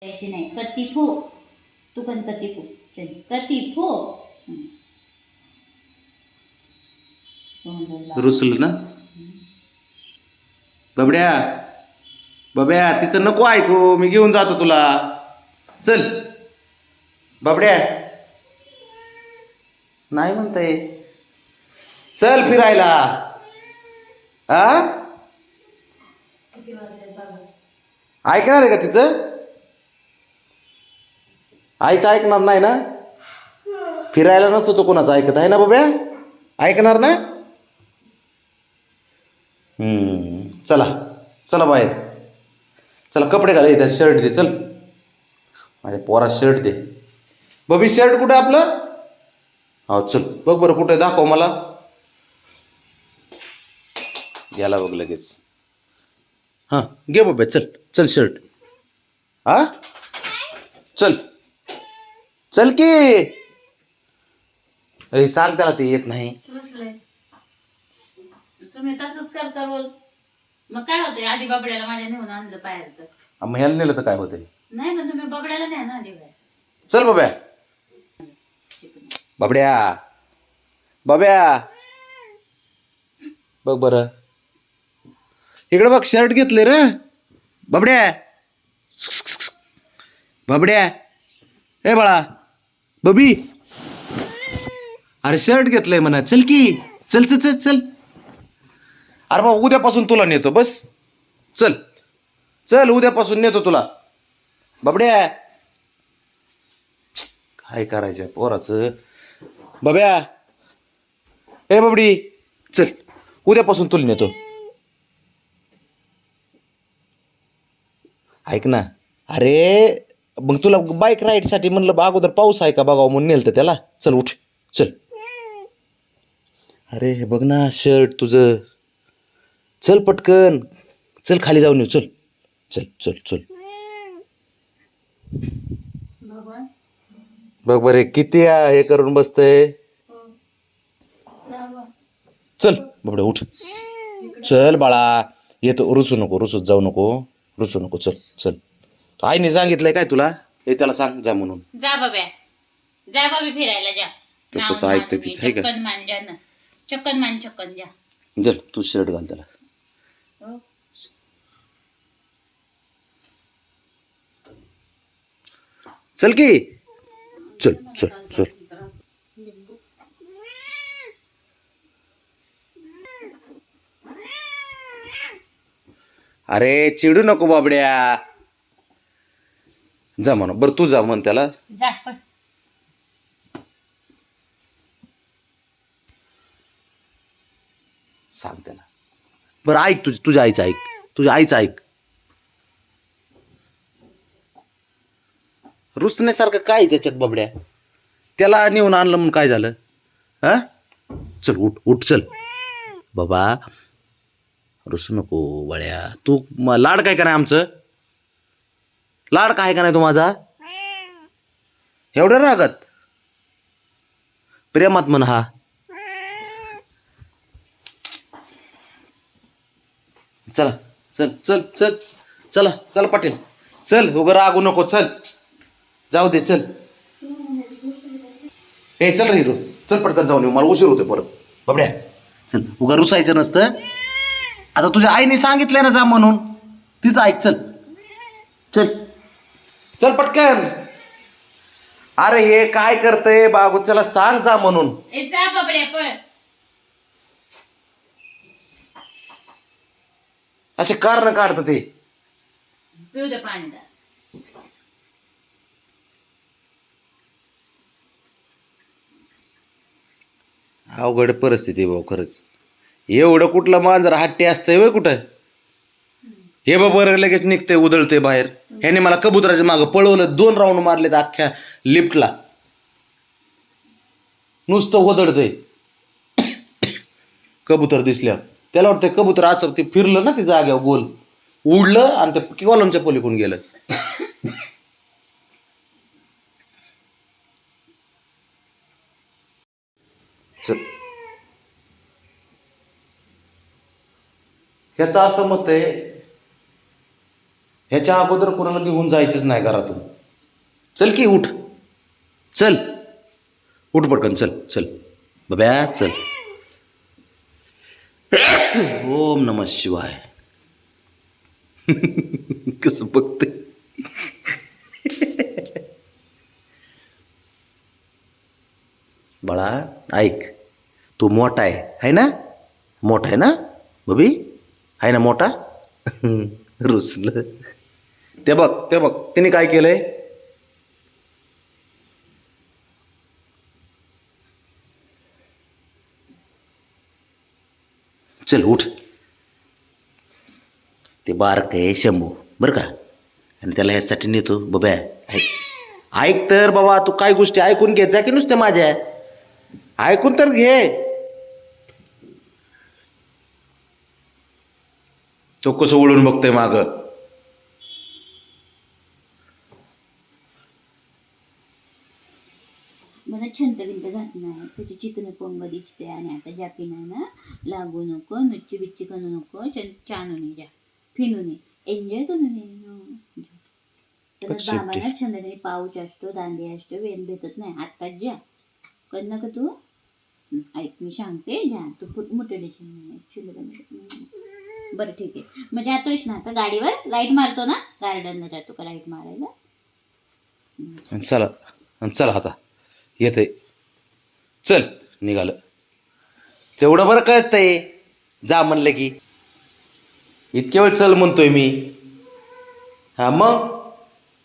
यायची नाही. कतिफू तू पण कतिफू चल कतिफू. रुसलं ना बबड्या. बब्या तिचं नको ऐकू, मी घेऊन जातो तुला. चल बबड्या. नाही म्हणताय. चल फिरायला. आ ऐकणार आहे का तिचं? आईचं ऐकणार नाही ना. फिरायला नसतो तो कोणाचं ऐकत आहे ना बब्या. ऐकणार ना. चला चला बाहेर. चला कपडे घाल. त्या शर्ट दे. चल माझ्या पोरात शर्ट दे. बबी शर्ट कुठे आपलं? हो चल बघ बरं कुठे, दाखव मला. गेला बघ लगेच. हां घे बब्या. चल चल शर्ट. हा चल चल की. सांग त्याला ते येत नाही. तुम्ही तसंच करता रोज. मग काय होतंय? आधी बबड्याला माझ्या नेऊन आणलं बाहेर तर. मग ह्याला नेलं तर काय होतंय? नाही पण तुम्ही बबड्याला द्या ना आधी बाहेर. चल बब्या. बबड्या बब्या बघ बरं इकडे बघ. शर्ट घेतले रे बबड्या. बबड्या ए बाळा. बबी अरे शर्ट घेतलंय म्हणा. चल की. चल चल चल चल. अरे मग उद्यापासून तुला नेतो. बस चल चल उद्यापासून नेतो तुला. बबड्या काय करायचं पोराचं. बब्या ए बबडी चल उद्यापासून तुला नेतो. ऐक ना. अरे मग तुला बाईक राईडसाठी म्हणलं अगोदर पाऊस आहे का बघावं म्हणून नेलं तर त्याला. चल उठ चल. अरे हे बघ ना शर्ट तुझं. चल पटकन. चल खाली जाऊन येऊ. चल चल चल चल. बघ बरे किती हे करून बसतय. चल बाबड्या उठ. चल बाळा. येतो. रुसू नको. रुसूत जाऊ नको. रुसू नको. चल चल. आईने सांगितलंय काय तुला? हे त्याला सांग जा म्हणून. जा बाब्या. जा बाबी फिरायला जा. तो कसं ऐकतं तिचं आहे का? चक्कन मान जा ना. चक्कन मान चक्कन जा. चल तू शर्ट घाल त्याला. चल की. चल चल चल. अरे चिडू नको बाबड्या. जा म्हणा. बरं तू जा म्हण त्याला. जा पण. सांग त्याला. बरं ऐक तुझ्या आईचं ऐक. तुझ्या आईचं ऐक. रुसण्यासारखं काय त्याच्यात बबड्या? त्याला नेऊन आणलं म्हणून काय झालं? हा चल उठ उठ चल. बाबा रुसू नको बळ्या. तू लाड काय का नाही आमचं? लाड काय का नाही तू माझा? एवढ्या रागात प्रेमात म्हण. हा चला चल चल चल. चला चल पाटील. चल उगं रागू नको. चल जाऊ दे. चल हे चल रे हिरो. चल पटकन जाऊन येऊ. मला उशीर होतोय परत. बबड्या चल. उगा रुसायचं नसतं. आता तुझ्या आईने सांगितलंय ना जा म्हणून. तिचं ऐक. चल चल चल पटकन. अरे हे काय करतय बागू. त्याला सांग जा म्हणून. जा बाबड्या पण. असे कारण काढतं ते. पिऊ दे पाणी. अवघड परिस्थिती भाऊ खरंच. एवढं कुठलं मांजर हट्टी असतंय वय कुठं. हे बरं लगेच निघतंय उधळतंय बाहेर. ह्याने मला कबुतराच्या मागं पळवलं. 2 राऊंड मारलेत अख्ख्या लिफ्टला. नुसतं उधळतंय. कबूतर दिसल्या त्याला वाटतंय कबूतर असं ते फिरलं ना ती जाग्यावर गोल उडलं आणि ते कॉलमच्या पलीकडून गेलं. चल. ह्याचं असं मत आहे ह्याच्या अगोदर कोणाला घेऊन जायचंच नाही घरातून. चल की उठ, चल उठ पटकन, चल चल बब्या चल. ओम नमः शिवाय. कसं बघते. बाळा ऐक, तू मोठा आहे ना, मोठा आहे ना बबी, आहे ना मोठा. रुसलं. ते बघ ते बघ तिने काय केलंय. चल उठ. ते बारक आहे शंभू बरं का, आणि त्याला ह्यासाठी नेतो. बब्या ऐक, ऐक तर बाबा, तू काय गोष्टी ऐकून घेत जा की नुसत्या माझ्या, ऐकून तर घे. तो कसं वळून बघतोय माग. मला छंत बिंत घात नाही, त्याची चिकन पोंग दिसते. आणि आता जापी नाही ना, लागू नको, नुच्ची बिच्ची करू नको, चानून जा, फिरून एन्जॉय करून ये. तर बाबांना छंद नाही, पाऊच असतो, दांडी असतो, वेन भेटत नाही. आत्ताच जा कर का तू. ऐक मी सांगते, जा तू मोठे बरं ठीक आहे. मग जातोयस ना आता गाडीवर, लाईट मारतो ना, गार्डनला जातो का लाईट मारायला. चला चला आता येते, चल निघालं. तेवढं बरं कळतंय, जा म्हणलं की. इतक्या वेळ चल म्हणतोय मी. हा मग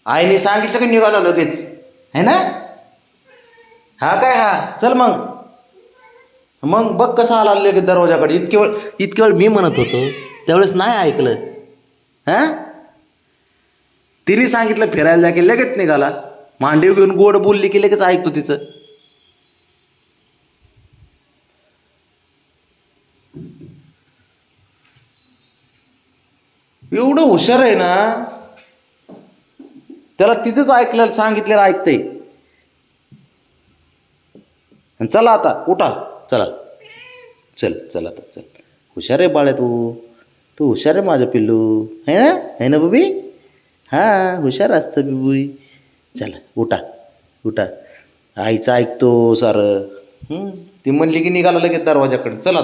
आईने सांगितलं की निघालो लगेच, है ना. हा काय, हा चल मग. मग बघ कसं आला लगेच दरवाजाकडे. इतक्या वेळ मी म्हणत होतो, त्यावेळेस नाही ऐकलं. हा तिने सांगितलं फिरायला जा की लगेच निघाला. मांडीव घेऊन गोड बोलली की लगेच ऐकतो तिचं. एवढं हुशार आहे ना, त्याला तिचंच ऐकलं, सांगितलेलं ऐकतंय. चला आता उठा, चला चल चल आता चल. हुशार आहे बाळ्या तू, तू हुशार आहे माझं पिल्लू, है ना बबी. हां हुशार असतं बिबुई. चला उठा उठा, आईचं ऐकतो सारं. ती म्हणली की निघाला लगेच दरवाजाकडे. चला.